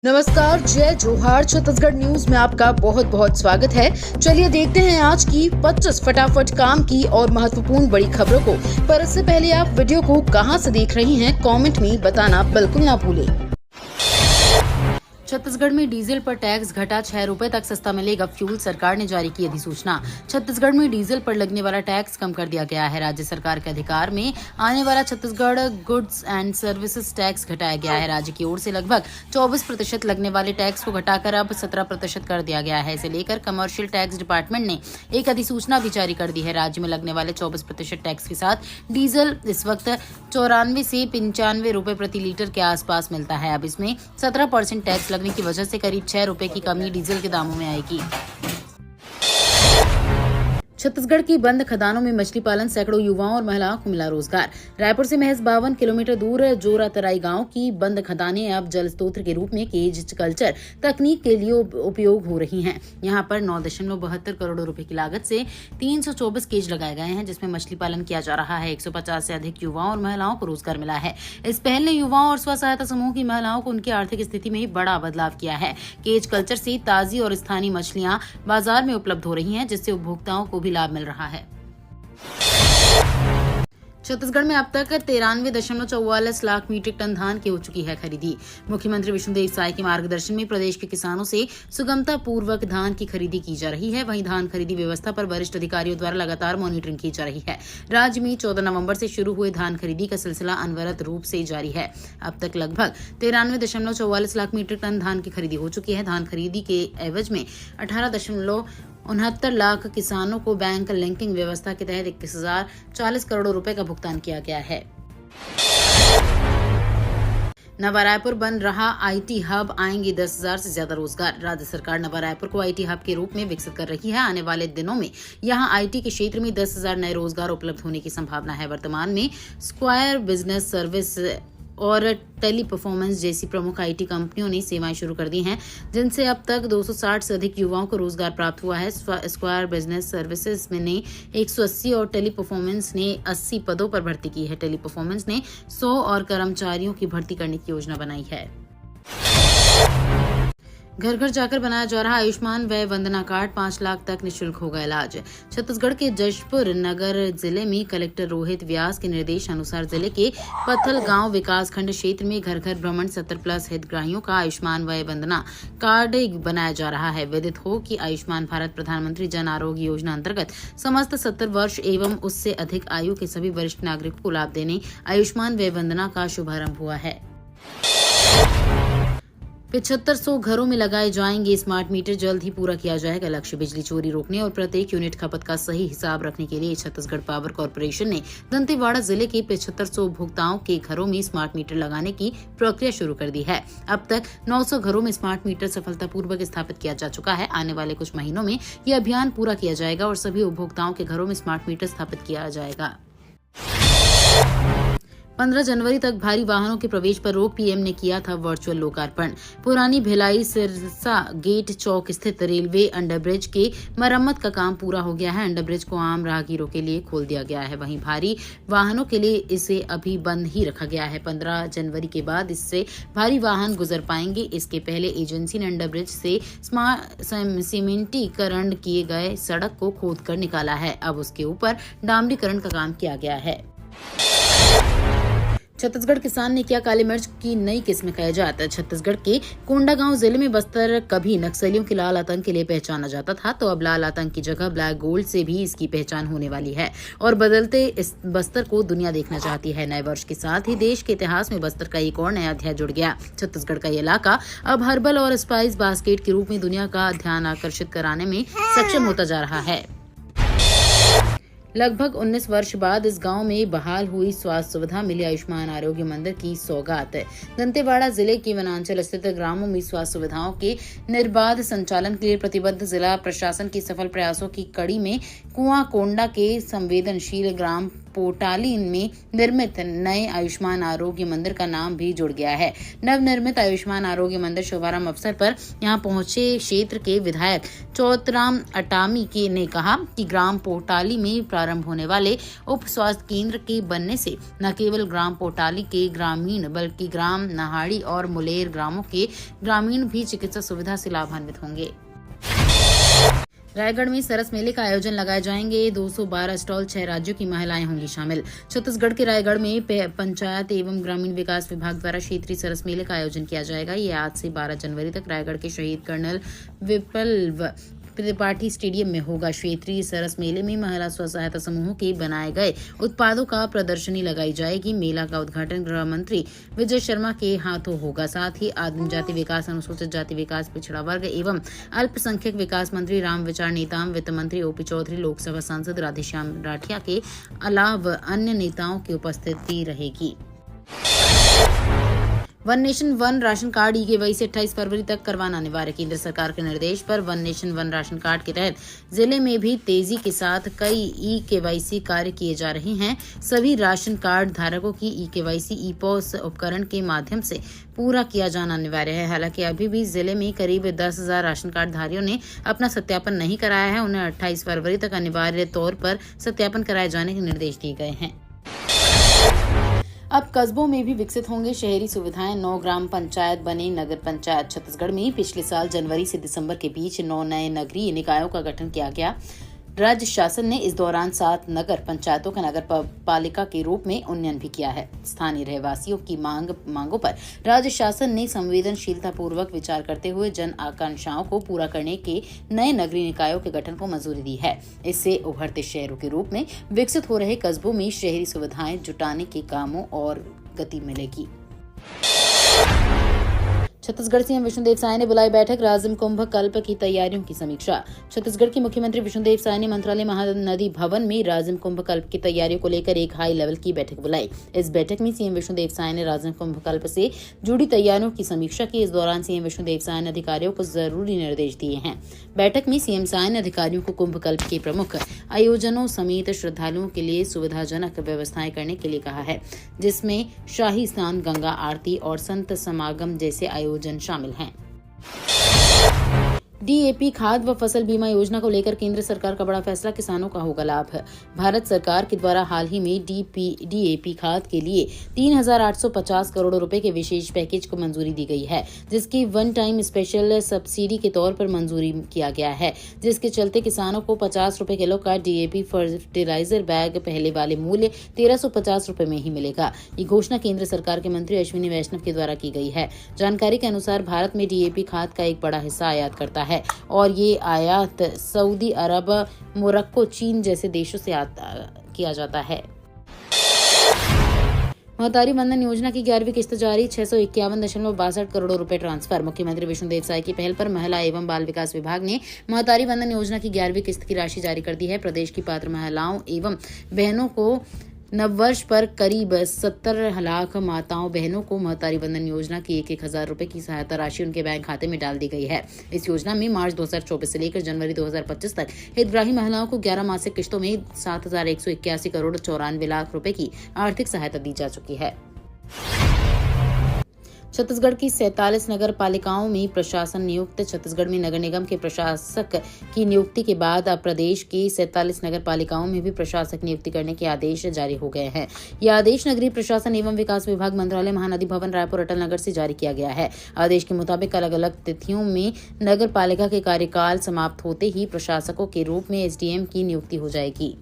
नमस्कार, जय जोहार। छत्तीसगढ़ न्यूज में आपका बहुत बहुत स्वागत है। चलिए देखते हैं आज की 25 फटाफट काम की और महत्वपूर्ण बड़ी खबरों को। पर इससे पहले आप वीडियो को कहां से देख रही हैं, कमेंट में बताना बिल्कुल ना भूलें। छत्तीसगढ़ में डीजल पर टैक्स घटा, 6 रुपए तक सस्ता मिलेगा फ्यूल। सरकार ने जारी की अधिसूचना। छत्तीसगढ़ में डीजल पर लगने वाला टैक्स कम कर दिया गया है। राज्य सरकार के अधिकार में आने वाला Chhattisgarh goods and services tax घटाया गया है। राज्य की ओर से लगभग 24% लगने वाले टैक्स को घटाकर अब 17% कर दिया गया है। इसे लेकर कमर्शियल टैक्स डिपार्टमेंट ने एक अधिसूचना भी जारी कर दी है। राज्य में लगने वाले 24% टैक्स के साथ डीजल इस वक्त 94 से 95 रुपए प्रति लीटर के आसपास मिलता है। अब इसमें 17% टैक्स लगने की वजह से करीब 6 रुपए की कमी डीजल के दामों में आएगी। छत्तीसगढ़ की बंद खदानों में मछली पालन, सैकड़ों युवाओं और महिलाओं को मिला रोजगार। रायपुर से महज 52 किलोमीटर दूर जोरातराई गांव की बंद खदानें अब जल स्रोत के रूप में केज कल्चर तकनीक के लिए उपयोग हो रही हैं। यहां पर 9.72 करोड़ रुपए की लागत से 324 केज लगाए गए हैं, जिसमें मछली पालन किया जा रहा है। 150 से अधिक युवाओं और महिलाओं को रोजगार मिला है। इस पहल ने युवाओं और स्व सहायता समूह की महिलाओं को उनकी आर्थिक स्थिति में बड़ा बदलाव किया है। केज कल्चर से ताजी और स्थानीय मछलियां बाजार में उपलब्ध हो रही हैं, जिससे उपभोक्ताओं को लाभ मिल रहा है। छत्तीसगढ़ में अब तक 93.44 लाख मीट्रिक टन धान की हो चुकी है खरीदी। मुख्यमंत्री विष्णुदेव साय के मार्गदर्शन में प्रदेश के किसानों से सुगमता पूर्वक धान की खरीदी की जा रही है। वहीं धान खरीदी व्यवस्था पर वरिष्ठ अधिकारियों द्वारा लगातार मॉनिटरिंग की जा रही है। राज्य में 14 नवंबर से शुरू हुए धान खरीदी का सिलसिला अनवरत रूप से जारी है। अब तक लगभग 93.44 लाख मीट्रिक टन धान की खरीदी हो चुकी है। धान खरीदी के एवज में 18.69 लाख किसानों को बैंक लिंकिंग व्यवस्था के तहत 21,040 करोड़ रुपए का भुगतान किया गया है। नवा रायपुर बन रहा आईटी हब, आएंगे 10,000 से ज्यादा रोजगार। राज्य सरकार नवा रायपुर को आईटी हब के रूप में विकसित कर रही है। आने वाले दिनों में यहां आईटी के क्षेत्र में 10,000 नए रोजगार उपलब्ध होने की संभावना है। वर्तमान में स्क्वायर बिजनेस सर्विस और टेली परफॉर्मेंस जैसी प्रमुख आईटी कंपनियों ने सेवाएं शुरू कर दी हैं, जिनसे अब तक 260 से अधिक युवाओं को रोजगार प्राप्त हुआ है। स्क्वायर बिजनेस सर्विसेज ने 180 और टेली परफॉर्मेंस ने 80 पदों पर भर्ती की है। टेली परफॉर्मेंस ने 100 और कर्मचारियों की भर्ती करने की योजना बनाई है। घर घर जाकर बनाया जा रहा आयुष्मान वय वंदना कार्ड, 5 लाख तक निःशुल्क होगा इलाज। छत्तीसगढ़ के जशपुर नगर जिले में कलेक्टर रोहित व्यास के निर्देश अनुसार जिले के पत्थल गांव विकास खंड क्षेत्र में घर घर भ्रमण 70+ हितग्राहियों का आयुष्मान वय वंदना कार्ड बनाया जा रहा है। विदित हो कि आयुष्मान भारत प्रधानमंत्री जन आरोग्य योजना अंतर्गत समस्त 70 वर्ष एवं उससे अधिक आयु के सभी वरिष्ठ नागरिकों को लाभ देने आयुष्मान वय वंदना का शुभारंभ हुआ है। 7500 घरों में लगाए जाएंगे स्मार्ट मीटर, जल्द ही पूरा किया जाएगा लक्ष्य। बिजली चोरी रोकने और प्रत्येक यूनिट खपत का सही हिसाब रखने के लिए छत्तीसगढ़ पावर कॉर्पोरेशन ने दंतेवाड़ा जिले के 7500 उपभोक्ताओं के घरों में स्मार्ट मीटर लगाने की प्रक्रिया शुरू कर दी है। अब तक 900 घरों में स्मार्ट मीटर सफलतापूर्वक स्थापित किया जा चुका है। आने वाले कुछ महीनों में यह अभियान पूरा किया जाएगा और सभी उपभोक्ताओं के घरों में स्मार्ट मीटर स्थापित किया जाएगा। 15 जनवरी तक भारी वाहनों के प्रवेश पर रोक, पीएम ने किया था वर्चुअल लोकार्पण। पुरानी भिलाई सिरसा गेट चौक स्थित रेलवे अंडरब्रिज के मरम्मत का काम पूरा हो गया है। अंडरब्रिज को आम राहगीरों के लिए खोल दिया गया है। वहीं भारी वाहनों के लिए इसे अभी बंद ही रखा गया है। 15 जनवरी के बाद इससे भारी वाहन गुजर पाएंगे। इसके पहले एजेंसी ने अंडरब्रिज से सीमेंटीकरण किए गए सड़क को खोद कर निकाला है। अब उसके ऊपर डामरीकरण का काम किया गया है। छत्तीसगढ़ किसान ने किया काली मिर्च की नई किस्म का इजाद। छत्तीसगढ़ के कोंडागांव जिले में बस्तर कभी नक्सलियों के लाल आतंक के लिए पहचाना जाता था, तो अब लाल आतंक की जगह ब्लैक गोल्ड से भी इसकी पहचान होने वाली है और बदलते इस बस्तर को दुनिया देखना चाहती है। नए वर्ष के साथ ही देश के इतिहास में बस्तर का एक और नया अध्याय जुड़ गया। छत्तीसगढ़ का ये इलाका अब हर्बल और स्पाइस बास्केट के रूप में दुनिया का ध्यान आकर्षित कराने में सक्षम होता जा रहा है। लगभग 19 वर्ष बाद इस गांव में बहाल हुई स्वास्थ्य सुविधा, मिली आयुष्मान आरोग्य मंदिर की सौगात। दंतेवाड़ा जिले के वनांचल स्थित ग्रामों में स्वास्थ्य सुविधाओं के निर्बाध संचालन के लिए प्रतिबद्ध जिला प्रशासन के सफल प्रयासों की कड़ी में कुआं कोंडा के संवेदनशील ग्राम पोटाली में निर्मित नए आयुष्मान आरोग्य मंदिर का नाम भी जुड़ गया है। नवनिर्मित आयुष्मान आरोग्य मंदिर शुभारंभ अवसर पर यहां पहुंचे क्षेत्र के विधायक चौतराम अटामी ने कहा कि ग्राम पोटाली में प्रारंभ होने वाले उप स्वास्थ्य केंद्र के बनने से न केवल ग्राम पोटाली के ग्रामीण बल्कि ग्राम नहाड़ी और मुलेर ग्रामों के ग्रामीण भी चिकित्सा सुविधा से लाभान्वित होंगे। रायगढ़ में सरस मेले का आयोजन लगाए जाएंगे। 212 स्टॉल 6 राज्यों की महिलाएं होंगी शामिल। छत्तीसगढ़ के रायगढ़ में पंचायत एवं ग्रामीण विकास विभाग द्वारा क्षेत्रीय सरस मेले का आयोजन किया जाएगा। ये आज से 12 जनवरी तक रायगढ़ के शहीद कर्नल विप्लव त्रिपाठी स्टेडियम में होगा। क्षेत्रीय सरस मेले में महिला स्व सहायता समूहों के बनाए गए उत्पादों का प्रदर्शनी लगाई जाएगी। मेला का उद्घाटन गृह मंत्री विजय शर्मा के हाथों होगा। साथ ही आदिम जाति विकास, अनुसूचित जाति विकास, पिछड़ा वर्ग एवं अल्पसंख्यक विकास मंत्री राम विचार नेताम, वित्त मंत्री ओपी चौधरी, लोकसभा सांसद राधेश्याम राठिया के अलावा अन्य नेताओं की उपस्थिति रहेगी। One nation one ration card e-KYC 28 फरवरी तक करवाना अनिवार्य। केंद्र सरकार के निर्देश पर one nation one ration card के तहत जिले में भी तेजी के साथ कई ई-केवाईसी कार्य किए जा रहे हैं। सभी राशन कार्ड धारकों की ई-केवाईसी ई-पॉस उपकरण के माध्यम से पूरा किया जाना अनिवार्य है। हालांकि अभी भी जिले में करीब 10,000 राशन कार्ड धारियों ने अपना सत्यापन नहीं कराया है। उन्हें 28 फरवरी तक अनिवार्य तौर पर सत्यापन कराए जाने के निर्देश दिए गए हैं। अब कस्बों में भी विकसित होंगे शहरी सुविधाएं। 9 ग्राम पंचायत बने नगर पंचायत। छत्तीसगढ़ में पिछले साल जनवरी से दिसंबर के बीच 9 नए नगरीय निकायों का गठन किया गया। राज्य शासन ने इस दौरान 7 नगर पंचायतों का नगर पालिका के रूप में उन्नयन भी किया है। स्थानीय रहवासियों की मांगों पर राज्य शासन ने संवेदनशीलता पूर्वक विचार करते हुए जन आकांक्षाओं को पूरा करने के नए नगरीय निकायों के गठन को मंजूरी दी है। इससे उभरते शहरों के रूप में विकसित हो रहे कस्बों में शहरी सुविधाएं जुटाने के कामों और गति मिलेगी। छत्तीसगढ़ सीएम विष्णुदेव साय ने बुलाई बैठक। राजिम कुंभ कल्प की तैयारियों की समीक्षा। छत्तीसगढ़ के मुख्यमंत्री विष्णुदेव साय ने मंत्रालय महानदी भवन में राजिम कुंभ कल्प की तैयारियों को लेकर एक हाई लेवल की बैठक बुलाई। इस बैठक में सीएम विष्णुदेव साय ने राजिम कुंभ कल्प से जुड़ी तैयारियों की समीक्षा की। इस दौरान सीएम विष्णुदेव साय ने अधिकारियों को जरूरी निर्देश दिए हैं। बैठक में सीएम साय ने अधिकारियों को कुंभ कल्प के प्रमुख आयोजनों समेत श्रद्धालुओं के लिए सुविधाजनक व्यवस्थाएं करने के लिए कहा है, जिसमें शाही स्नान, गंगा आरती और संत समागम जैसे आयोजन शामिल हैं। डीएपी खाद व फसल बीमा योजना को लेकर केंद्र सरकार का बड़ा फैसला, किसानों का होगा लाभ। भारत सरकार के द्वारा हाल ही में डीएपी खाद के लिए 3,850 करोड़ रुपए के विशेष पैकेज को मंजूरी दी गई है, जिसकी वन टाइम स्पेशल सब्सिडी के तौर पर मंजूरी किया गया है, जिसके चलते किसानों को 50 रुपए किलो का डीएपी फर्टिलाइजर बैग पहले वाले मूल्य 1,350 रुपए में ही मिलेगा। ये घोषणा केंद्र सरकार के मंत्री अश्विनी वैष्णव के द्वारा की गई है। जानकारी के अनुसार भारत में डीएपी खाद का एक बड़ा हिस्सा आयात करता है और ये आयात सऊदी अरब, मोरक्को, चीन जैसे देशों से किया जाता है। महतारी वंदन योजना की 11वीं किस्त जारी। 651.62 करोड़ रुपए ट्रांसफर। मुख्यमंत्री विष्णुदेव साय की पहल पर महिला एवं बाल विकास विभाग ने महतारी वंदन योजना की 11वीं किस्त की राशि जारी कर दी है। प्रदेश की पात्र महिलाओं एवं बहनों को नववर्ष पर करीब 70 लाख माताओं बहनों को महतारी वंदन योजना की 1,000 रुपए की सहायता राशि उनके बैंक खाते में डाल दी गई है। इस योजना में मार्च 2024 से लेकर जनवरी 2025 तक हितग्राही महिलाओं को 11 मासिक किस्तों में 7,181 करोड़ 94 लाख रुपए की आर्थिक सहायता दी जा चुकी है। छत्तीसगढ़ की 47 नगर पालिकाओं में प्रशासन नियुक्त। छत्तीसगढ़ में नगर निगम के प्रशासक की नियुक्ति के बाद अब प्रदेश की 47 नगर पालिकाओं में भी प्रशासक नियुक्ति करने के आदेश जारी हो गए हैं। यह आदेश नगरीय प्रशासन एवं विकास विभाग, मंत्रालय, महानदी भवन, रायपुर, अटल नगर से जारी किया गया है। आदेश के मुताबिक अलग अलग तिथियों में नगर पालिका के कार्यकाल समाप्त होते ही प्रशासकों के रूप में एसडीएम की नियुक्ति हो जाएगी।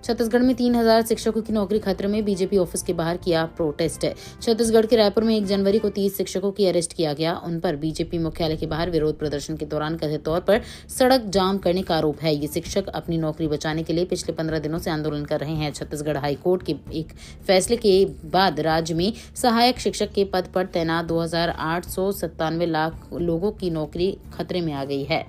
छत्तीसगढ़ में 3,000 शिक्षकों की नौकरी खतरे में। बीजेपी ऑफिस के बाहर किया प्रोटेस्ट। छत्तीसगढ़ के रायपुर में 1 जनवरी को 30 शिक्षकों की अरेस्ट किया गया। उन पर बीजेपी मुख्यालय के बाहर विरोध प्रदर्शन के दौरान कथित तौर पर सड़क जाम करने का आरोप है। ये शिक्षक अपनी नौकरी बचाने के लिए पिछले 15 दिनों से आंदोलन कर रहे हैं। छत्तीसगढ़ हाईकोर्ट के एक फैसले के बाद राज्य में सहायक शिक्षक के पद पर तैनात 2,897 लाख लोगों की नौकरी खतरे में आ गई है।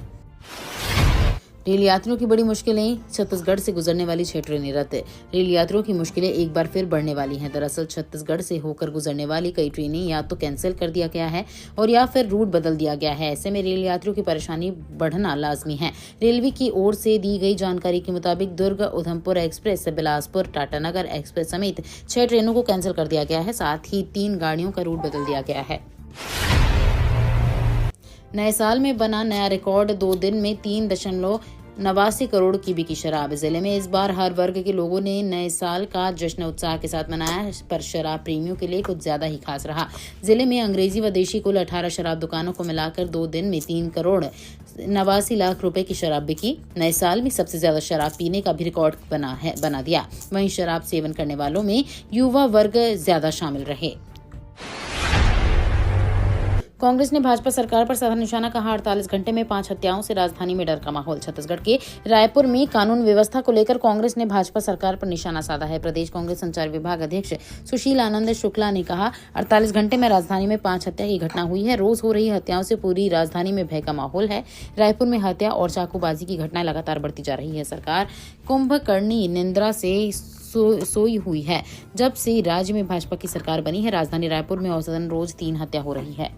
रेल यात्रियों की बड़ी मुश्किलें, छत्तीसगढ़ से गुजरने वाली 6 ट्रेनें रद्द। रेल यात्रियों की मुश्किलें एक बार फिर बढ़ने वाली हैं। दरअसल छत्तीसगढ़ से होकर गुजरने वाली कई ट्रेनें या तो कैंसिल कर दिया गया है और या फिर रूट बदल दिया गया है। ऐसे में रेल यात्रियों की परेशानी बढ़ना लाजमी है। रेलवे की ओर से दी गई जानकारी के मुताबिक दुर्ग उधमपुर एक्सप्रेस, बिलासपुर टाटानगर एक्सप्रेस समेत 6 ट्रेनों को कैंसिल कर दिया गया है। साथ ही 3 गाड़ियों का रूट बदल दिया गया है। नए साल में बना नया रिकॉर्ड, 2 दिन में 3.89 करोड़ की बिकी शराब। जिले में इस बार हर वर्ग के लोगों ने नए साल का जश्न उत्साह के साथ मनाया, पर शराब प्रेमियों के लिए कुछ ज्यादा ही खास रहा। जिले में अंग्रेजी व देशी कुल 18 शराब दुकानों को मिलाकर 2 दिन में 3 करोड़ 89 लाख रुपए की शराब बिकी। नए साल में सबसे ज्यादा शराब पीने का भी रिकॉर्ड बना दिया। वहीं शराब सेवन करने वालों में युवा वर्ग ज्यादा शामिल रहे। कांग्रेस ने भाजपा सरकार पर साधा निशाना, कहा 48 घंटे में 5 हत्याओं से राजधानी में डर का माहौल। छत्तीसगढ़ के रायपुर में कानून व्यवस्था को लेकर कांग्रेस ने भाजपा सरकार पर निशाना साधा है। प्रदेश कांग्रेस संचार विभाग अध्यक्ष सुशील आनंद शुक्ला ने कहा, 48 घंटे में राजधानी में 5 हत्या की घटना हुई है। रोज हो रही हत्याओं से पूरी राजधानी में भय का माहौल है। रायपुर में हत्या और चाकूबाजी की घटनाएं लगातार बढ़ती जा रही है। सरकार कुंभकर्णी निंद्रा से सोई हुई है। जब से राज्य में भाजपा की सरकार बनी है, राजधानी रायपुर में औसतन रोज 3 हत्या हो रही है।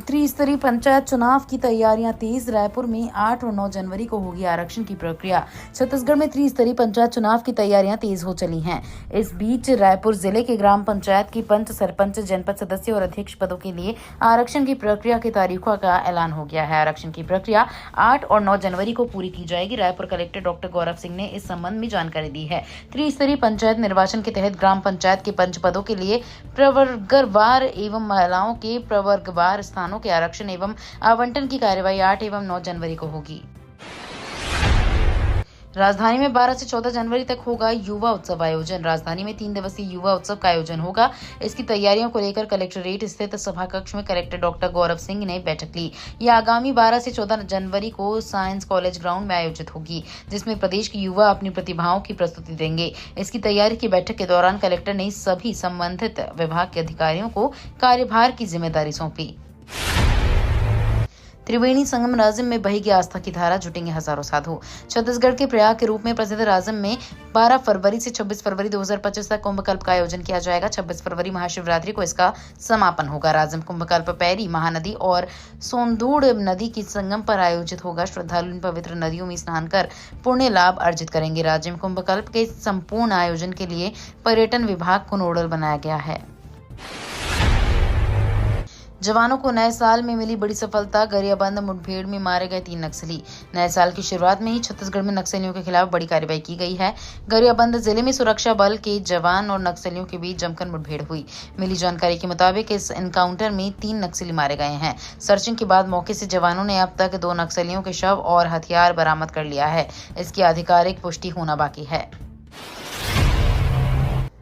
त्रिस्तरीय पंचायत चुनाव की तैयारियां तेज। रायपुर में 8 और 9 जनवरी को होगी आरक्षण की प्रक्रिया। छत्तीसगढ़ में त्रिस्तरीय पंचायत चुनाव की तैयारियां तेज हो चली हैं। इस बीच रायपुर जिले के ग्राम पंचायत की पंच, सरपंच, जनपद सदस्य और अध्यक्ष पदों के लिए आरक्षण की प्रक्रिया की तारीखों का ऐलान हो गया है। आरक्षण की प्रक्रिया 8 और 9 जनवरी को पूरी की जाएगी। रायपुर कलेक्टर डॉक्टर गौरव सिंह ने इस संबंध में जानकारी दी है। त्रिस्तरीय पंचायत निर्वाचन के तहत ग्राम पंचायत के पंच पदों के लिए प्रवर्गवार एवं महिलाओं के प्रवर्गवार स्थानों के आरक्षण एवं आवंटन की कार्यवाही 8 एवं 9 जनवरी को होगी। राजधानी में 12 से 14 जनवरी तक होगा युवा उत्सव आयोजन। राजधानी में 3 दिवसीय युवा उत्सव का आयोजन होगा। इसकी तैयारियों को लेकर कलेक्ट्रेट स्थित सभा कक्ष में कलेक्टर डॉक्टर गौरव सिंह ने बैठक ली। यह आगामी 12 से 14 जनवरी को साइंस कॉलेज ग्राउंड में आयोजित होगी, जिसमें प्रदेश के युवा अपनी प्रतिभाओं की प्रस्तुति देंगे। इसकी तैयारी की बैठक के दौरान कलेक्टर ने सभी संबंधित विभाग के अधिकारियों को कार्यभार की जिम्मेदारी सौंपी। त्रिवेणी संगम राजिम में बहेगी आस्था की धारा, जुटेंगे हजारों साधु। छत्तीसगढ़ के प्रयाग के रूप में प्रसिद्ध राजिम में 12 फरवरी से 26 फरवरी 2025 तक कुंभकल्प का आयोजन किया जाएगा। 26 फरवरी महाशिवरात्रि को इसका समापन होगा। राजिम कुंभकल्प पैरी महानदी और सोंदूड़ नदी की संगम पर आयोजित होगा। श्रद्धालु इन पवित्र नदियों में स्नान कर पुण्य लाभ अर्जित करेंगे। राजिम कुंभकल्प के संपूर्ण आयोजन के लिए पर्यटन विभाग को नोडल बनाया गया है। जवानों को नए साल में मिली बड़ी सफलता, गरियाबंद मुठभेड़ में मारे गए 3 नक्सली। नए साल की शुरुआत में ही छत्तीसगढ़ में नक्सलियों के खिलाफ बड़ी कार्रवाई की गई है। गरियाबंद जिले में सुरक्षा बल के जवान और नक्सलियों के बीच जमकर मुठभेड़ हुई। मिली जानकारी के मुताबिक इस एनकाउंटर में 3 नक्सली मारे गए हैं। सर्चिंग के बाद मौके से जवानों ने अब तक 2 नक्सलियों के शव और हथियार बरामद कर लिया है। इसकी आधिकारिक पुष्टि होना बाकी है।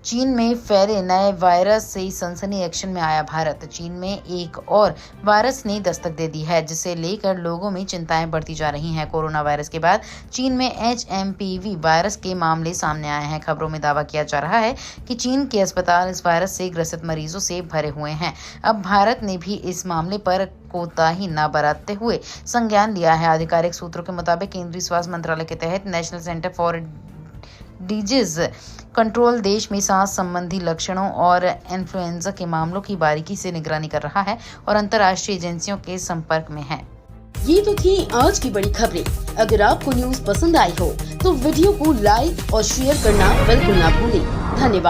चीन में फैले नए वायरस से सनसनी एक्शन में आया भारत। चीन में एक और वायरस ने दस्तक दे दी है, जिसे लेकर लोगों में चिंताएं बढ़ती जा रही हैं। कोरोना वायरस के बाद चीन में HMPV वायरस के मामले सामने आए हैं। खबरों में दावा किया जा रहा है कि चीन के अस्पताल इस वायरस से ग्रसित मरीजों से भरे हुए हैं। अब भारत ने भी इस मामले पर कोताही न बरतते हुए संज्ञान लिया है। आधिकारिक सूत्रों के मुताबिक केंद्रीय स्वास्थ्य मंत्रालय के तहत national centre for disease control देश में सांस संबंधी लक्षणों और इन्फ्लुएंजा के मामलों की बारीकी से निगरानी कर रहा है और अंतर्राष्ट्रीय एजेंसियों के संपर्क में है। ये तो थी आज की बड़ी खबरें। अगर आपको न्यूज पसंद आई हो तो वीडियो को लाइक और शेयर करना बिल्कुल ना भूलें। धन्यवाद।